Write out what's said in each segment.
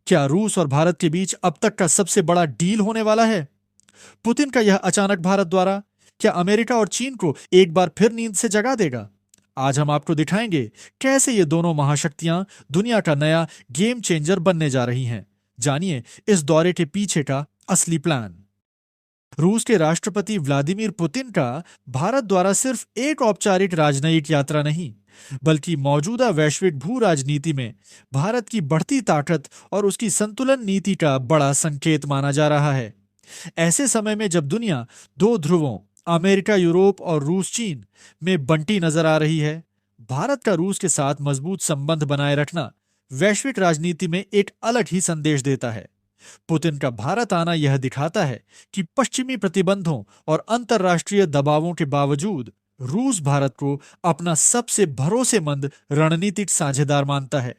क्या रूस और भारत के बीच अब तक का सबसे बड़ा डील होने वाला है? पुतिन का यह अचानक भारत द्वारा क्या अमेरिका और चीन को एक बार फिर नींद से जगा देगा? आज हम आपको दिखाएंगे कैसे ये दोनों महाशक्तियां दुनिया का नया गेम चेंजर बनने जा रही हैं। जानिए इस दौरे के पीछे का असली प्लान। रूस के राष्ट्रपति व्लादिमीर पुतिन का भारत द्वारा सिर्फ एक औपचारिक राजनयिक यात्रा नहीं, बल्कि मौजूदा वैश्विक भू राजनीति में भारत की बढ़ती ताकत और उसकी संतुलन नीति का बड़ा संकेत माना जा रहा है। ऐसे समय में जब दुनिया दो ध्रुवों अमेरिका यूरोप और रूस चीन में बंटी नजर आ रही है, भारत का रूस के साथ मजबूत संबंध बनाए रखना वैश्विक राजनीति में एक अलग ही संदेश देता है। पुतिन का भारत आना यह दिखाता है कि पश्चिमी प्रतिबंधों और अंतर्राष्ट्रीय दबावों के बावजूद रूस भारत को अपना सबसे भरोसेमंद रणनीतिक साझेदार मानता है।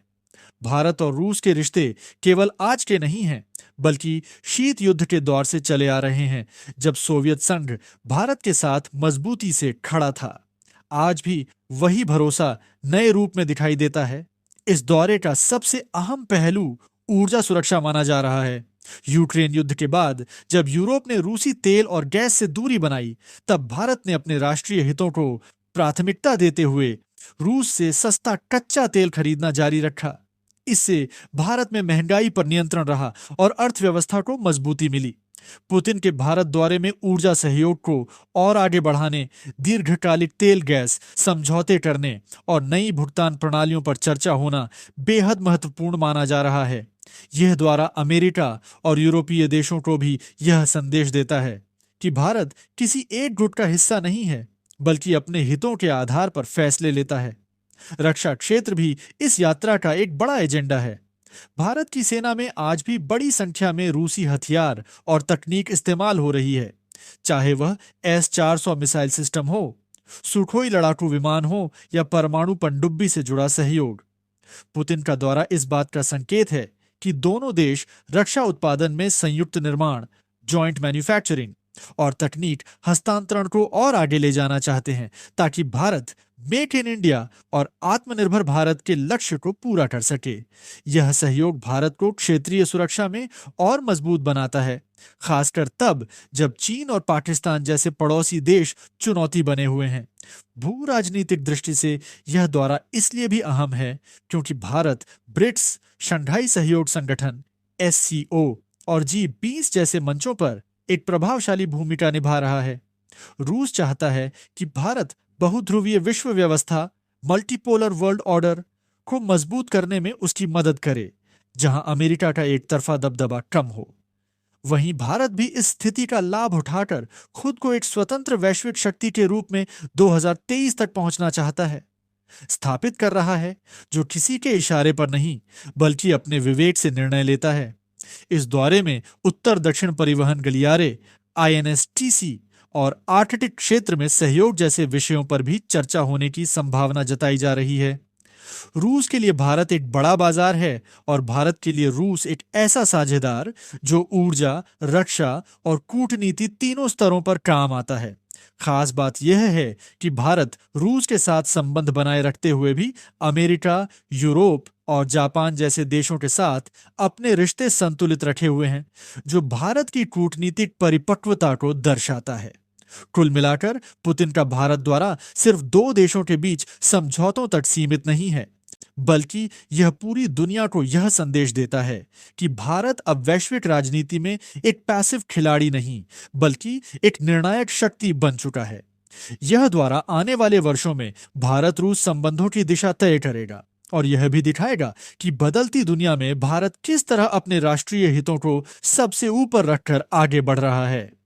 भारत और रूस के रिश्ते केवल आज के नहीं हैं, बल्कि शीत युद्ध के दौर से चले आ रहे हैं, जब सोवियत संघ भारत के साथ मजबूती से खड़ा था। आज भी वही भरोसा नए रूप में दिखाई देता है। इस दौरे का सबसे अहम पहलू ऊर्जा सुरक्षा माना जा रहा है। यूक्रेन युद्ध के बाद जब यूरोप ने रूसी तेल और गैस से दूरी बनाई, तब भारत ने अपने राष्ट्रीय हितों को प्राथमिकता देते हुए रूस से सस्ता कच्चा तेल खरीदना जारी रखा। इससे भारत में महंगाई पर नियंत्रण रहा और अर्थव्यवस्था को मजबूती मिली। पुतिन के भारत दौरे में ऊर्जा सहयोग को और आगे बढ़ाने, दीर्घकालिक तेल गैस समझौते करने और नई भुगतान प्रणालियों पर चर्चा होना बेहद महत्वपूर्ण माना जा रहा है। यह द्वारा अमेरिका और यूरोपीय देशों को भी यह संदेश देता है कि भारत किसी एक गुट का हिस्सा नहीं है, बल्कि अपने हितों के आधार पर फैसले लेता है। रक्षा क्षेत्र भी इस यात्रा का एक बड़ा एजेंडा है। भारत की सेना में आज भी बड़ी संख्या में रूसी हथियार और तकनीक इस्तेमाल हो रही है, चाहे वह S-400 मिसाइल सिस्टम हो, सुखोई लड़ाकू विमान हो या परमाणु पनडुब्बी से जुड़ा सहयोग। पुतिन का दौरा इस बात का संकेत है कि दोनों देश रक्षा उत्पादन में संयुक्त निर्माण, जॉइंट मैन्युफैक्चरिंग और तकनीक हस्तांतरण को और आगे ले जाना चाहते हैं, ताकि भारत मेक इन इंडिया और आत्मनिर्भर भारत के लक्ष्य को पूरा कर सके। यह सहयोग भारत को क्षेत्रीय सुरक्षा में और मजबूत बनाता है, खासकर तब जब चीन और पाकिस्तान जैसे पड़ोसी देश चुनौती बने हुए हैं। भू राजनीतिक दृष्टि से यह दौरा इसलिए भी अहम है क्योंकि भारत ब्रिक्स, शंघाई सहयोग संगठन SCO और G20 जैसे मंचों पर एक प्रभावशाली भूमिका निभा रहा है। रूस चाहता है कि भारत बहुध्रुवीय विश्व व्यवस्था, मल्टीपोलर वर्ल्ड ऑर्डर को मजबूत करने में उसकी मदद करे, जहां अमेरिका का एक तरफा दबदबा कम हो। वहीं भारत भी इस स्थिति का लाभ उठाकर खुद को एक स्वतंत्र वैश्विक शक्ति के रूप में 2023 तक पहुंचना चाहता है, स्थापित कर रहा है, जो किसी के इशारे पर नहीं, बल्कि अपने विवेक से निर्णय लेता है। इस दौरे में उत्तर दक्षिण परिवहन गलियारे, INSTC और आर्कटिक क्षेत्र में सहयोग जैसे विषयों पर भी चर्चा होने की संभावना जताई जा रही है। रूस के लिए भारत एक बड़ा बाजार है और भारत के लिए रूस एक ऐसा साझेदार जो ऊर्जा, रक्षा और कूटनीति तीनों स्तरों पर काम आता है। खास बात यह है कि भारत रूस के साथ संबंध बनाए रखते हुए भी अमेरिका, यूरोप और जापान जैसे देशों के साथ अपने रिश्ते संतुलित रखे हुए हैं, जो भारत की कूटनीतिक परिपक्वता को दर्शाता है। कुल मिलाकर पुतिन का भारत द्वारा सिर्फ दो देशों के बीच समझौतों तक सीमित नहीं है, बल्कि यह पूरी दुनिया को यह संदेश देता है कि भारत अब वैश्विक राजनीति में एक पैसिव खिलाड़ी नहीं, बल्कि एक निर्णायक शक्ति बन चुका है। यह द्वारा आने वाले वर्षों में भारत रूस संबंधों की दिशा तय करेगा और यह भी दिखाएगा कि बदलती दुनिया में भारत किस तरह अपने राष्ट्रीय हितों को सबसे ऊपर रखकर आगे बढ़ रहा है।